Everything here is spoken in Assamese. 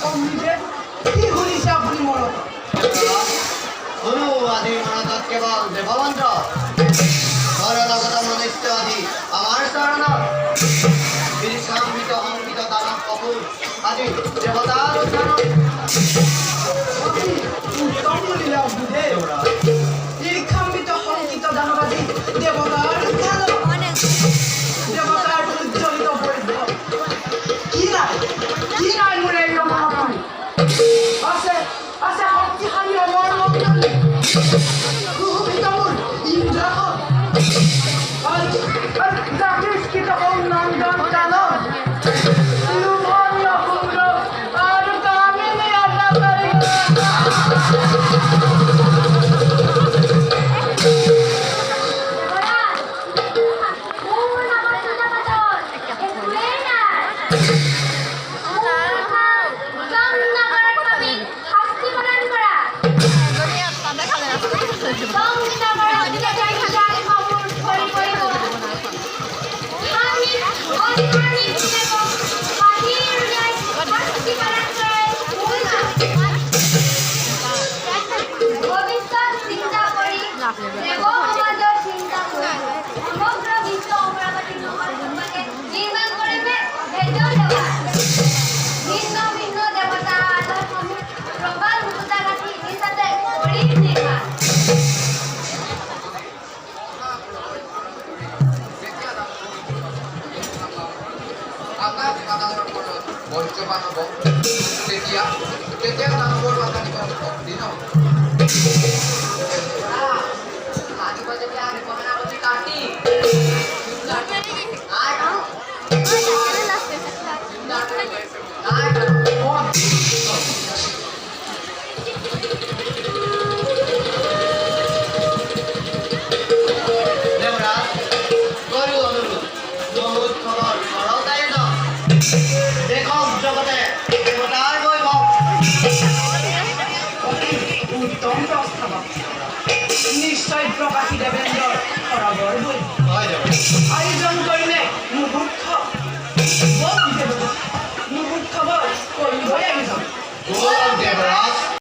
অমৃতে কি শুনিছে আপুনি মনত শুনো আদি মনত কেৱল দেৱমন্ত্ৰ সৰলগত মনুষ্য আদি আমাৰ চৰণত বিৰিচাম্বিত সংকিত দানৱ কপুৰ আদি দেৱতাৰ উত্থানত উত্তম বুলিলে অবুধে নিৰীক্ষাম্বিত সংকিত দানবাদী দেৱতাৰ উত্থানত দেৱতাৰ উজ্জ্বলিত পৰিচয় কি নাই মোৰ এই মহাপুৰুষ আছে শক্তিশালী অমৰ মন্ত্ৰী সুশোভিত মোৰ ইন্দ্ৰখন জাতিষ্কৃত নন্দন কানন লুভন্ন সুন্দৰ আৰু কামিনী আদাকাৰী তেতিয়া দানৱৰ বাধা দিব দিন আনিব যেতিয়া আনিব কাটি নিশ্চয় প্ৰকাশী দেৱেন্দ্ৰৰ সৰগৰ বৈ